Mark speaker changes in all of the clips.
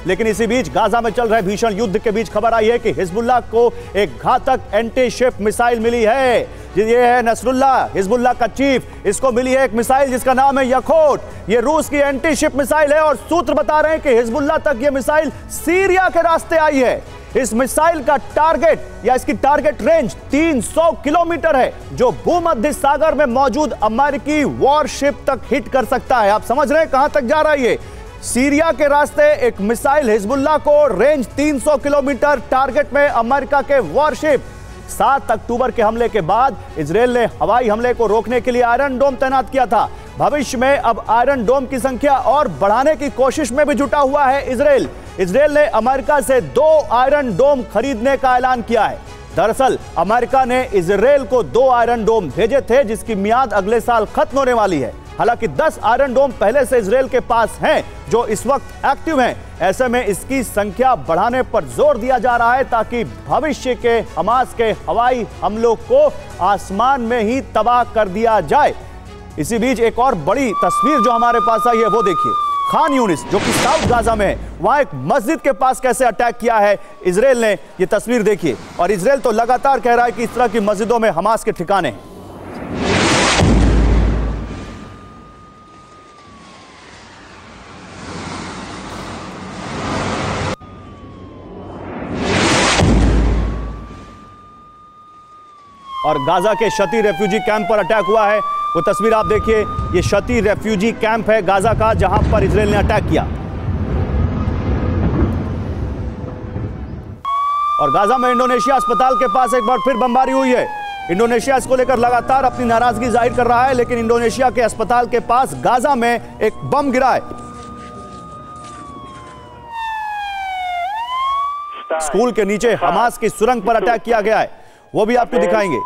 Speaker 1: लेकिन इसी बीच गाजा में चल रहे भीषण युद्ध के बीच खबर आई है कि हिजबुल्लाह को एक घातक एंटी शिप मिसाइल मिली है। ये है नसरुल्लाह, हिजबुल्लाह का चीफ। इसको मिली है एक मिसाइल जिसका नाम है यखोट। ये रूस की एंटी शिप मिसाइल है और सूत्र बता रहे हैं कि हिजबुल्लाह तक ये मिसाइल सीरिया के रास्ते आई है। इस मिसाइल का टारगेट या इसकी टारगेट रेंज 300 किलोमीटर है, जो भूमध्य सागर में मौजूद अमेरिकी वॉरशिप तक हिट कर सकता है। आप समझ रहे हैं कहां तक जा रहा है ये? सीरिया के रास्ते एक मिसाइल हिजबुल्लाह को, रेंज 300 किलोमीटर, टारगेट में अमेरिका के वॉरशिप। 7 अक्टूबर के हमले के बाद इजरायल ने हवाई हमले को रोकने के लिए आयरन डोम तैनात किया था। भविष्य में अब आयरन डोम की संख्या और बढ़ाने की कोशिश में भी जुटा हुआ है इजरायल। इजरायल ने अमेरिका से 2 आयरन डोम खरीदने का ऐलान किया है। दरअसल अमेरिका ने इजरायल को 2 आयरन डोम भेजे थे जिसकी मियाद अगले साल खत्म होने वाली है। हालांकि 10 आयरन डोम पहले से इजरायल के पास हैं जो इस वक्त एक्टिव हैं। ऐसे में इसकी संख्या बढ़ाने पर जोर दिया जा रहा है ताकि भविष्य के हमास के हवाई हमलों को आसमान में ही तबाह कर दिया जाए। इसी बीच एक और बड़ी तस्वीर जो हमारे पास आई है वो देखिए। खान यूनिस जो कि साउथ गाजा में है, वहां एक मस्जिद के पास कैसे अटैक किया है इजरायल ने, ये तस्वीर देखिए। और इजरायल तो लगातार कह रहा है कि इस तरह की मस्जिदों में हमास के ठिकाने हैं। और गाजा के शती रेफ्यूजी कैंप पर अटैक हुआ है, वो तस्वीर आप देखिए। ये शती रेफ्यूजी कैंप है गाजा का जहां पर इजरायल ने अटैक किया। और गाजा में इंडोनेशिया अस्पताल के पास एक बार फिर बमबारी हुई है। इंडोनेशिया इसको लेकर लगातार अपनी नाराजगी जाहिर कर रहा है, लेकिन इंडोनेशिया के अस्पताल के पास गाजा में एक बम गिरा है। स्कूल के नीचे हमास की सुरंग पर अटैक किया गया है, वो भी आपको दिखाएंगे।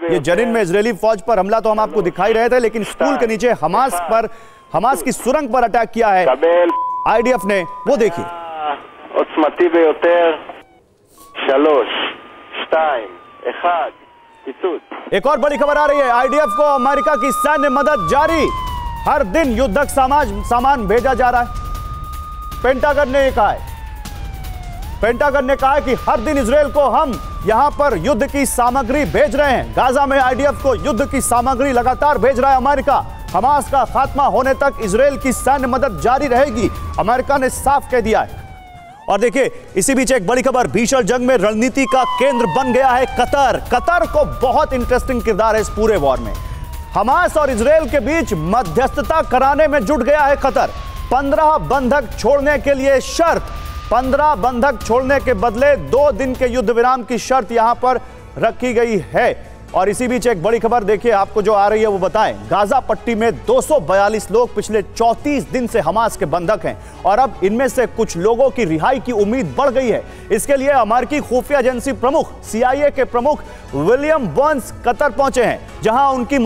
Speaker 1: ये जनीन में इजरायली फौज पर हमला तो हम आपको दिखाई रहे थे, लेकिन स्कूल के नीचे हमास की सुरंग पर अटैक किया है आईडीएफ ने, वो देखिए। एक और बड़ी खबर आ रही है, आईडीएफ को अमेरिका की सैन्य मदद जारी। हर दिन युद्धक सामान भेजा जा रहा है। पेंटागन ने कहा है, पेंटागन ने कहा है कि हर दिन इजरायल को हम यहां पर युद्ध की सामग्री भेज रहे हैं। गाजा में आईडीएफ को युद्ध की सामग्री लगातार भेज रहा है अमेरिका। हमास का खात्मा होने तक इजरायल की सैन्य मदद जारी रहेगी, अमेरिका ने साफ कह दिया है। और देखिए इसी बीच एक बड़ी खबर, भीषण जंग में रणनीति का केंद्र बन गया है कतर। कतर को बहुत इंटरेस्टिंग किरदार है इस पूरे वॉर में। हमास और इजरायल के बीच मध्यस्थता कराने में जुट गया है कतर। 15 बंधक छोड़ने के लिए शर्त, 15 बंधक छोड़ने के बदले 2 दिन के युद्ध विराम की शर्त यहां पर रखी गई है। और इसी बीच एक बड़ी खबर देखिए आपको जो आ रही है वो बताएं। गाजा पट्टी में 242 लोग पिछले 34 दिन से हमास के बंधक हैं और अब इनमें से कुछ लोगों की रिहाई की उम्मीद बढ़ गई है। इसके लिए अमेरिकी खुफिया एजेंसी प्रमुख CIA के प्रमुख विलियम बर्न्स कतर पहुंचे हैं, जहां उनकी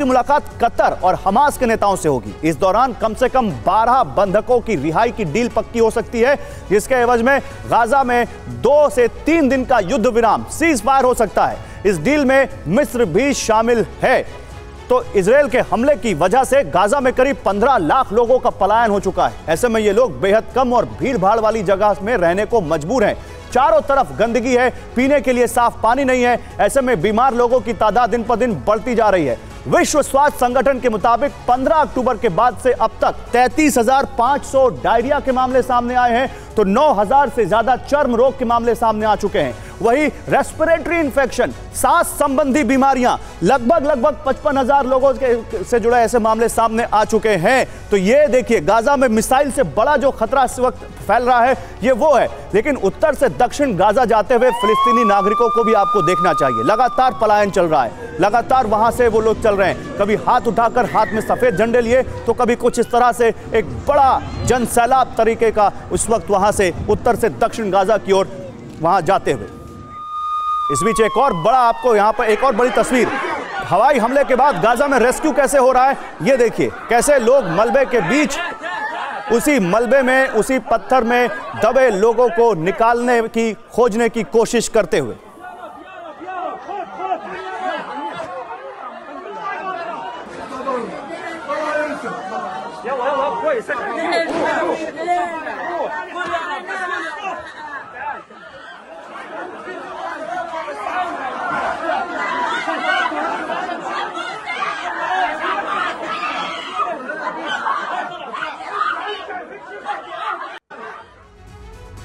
Speaker 1: मुलाकात कतर और हमास के नेताओं से होगी। इस दौरान कम से कम 12 बंधकों की रिहाई की डील पक्की हो सकती है, जिसके एवज में गाजा में 2 से 3 दिन का युद्ध विराम, सीज फायर हो सकता है। इस डील में मिस्र भी शामिल है। तो इजरायल के हमले की वजह से गाजा में करीब 15 लाख लोगों का पलायन हो चुका है। ऐसे में ये लोग बेहद कम और भीड़ भाड़ वाली जगह में रहने को मजबूर हैं। चारों तरफ गंदगी है, पीने के लिए साफ पानी नहीं है। ऐसे में बीमार लोगों की तादाद दिन पर दिन बढ़ती जा रही है। विश्व स्वास्थ्य संगठन के मुताबिक 15 अक्टूबर के बाद से अब तक 33,500 डायरिया के मामले सामने आए हैं, तो 9,000 से ज्यादा चर्म रोग के मामले सामने आ चुके हैं। वही रेस्पिरेटरी इंफेक्शन, सांस संबंधी बीमारियां, लगभग 55,000 लोगों से जुड़े ऐसे मामले सामने आ चुके हैं। तो ये देखिए गाजा में मिसाइल से बड़ा जो खतरा इस वक्त फैल रहा है ये वो है। लेकिन उत्तर से दक्षिण गाजा जाते हुए फिलिस्तीनी नागरिकों को भी आपको देखना चाहिए। लगातार पलायन चल रहा है, लगातार वहां से वो लोग चल रहे हैं, कभी हाथ उठाकर हाथ में सफेद झंडे लिए, तो कभी कुछ इस तरह से एक बड़ा जनसैलाब तरीके का उस वक्त वहां से उत्तर से दक्षिण गाजा की ओर वहां जाते हुए। इस बीच एक और बड़ा आपको यहां पर एक और बड़ी तस्वीर, हवाई हमले के बाद गाजा में रेस्क्यू कैसे हो रहा है ये देखिए। कैसे लोग मलबे के बीच, उसी मलबे में, उसी पत्थर में दबे लोगों को निकालने की, खोजने की कोशिश करते हुए।
Speaker 2: Wait,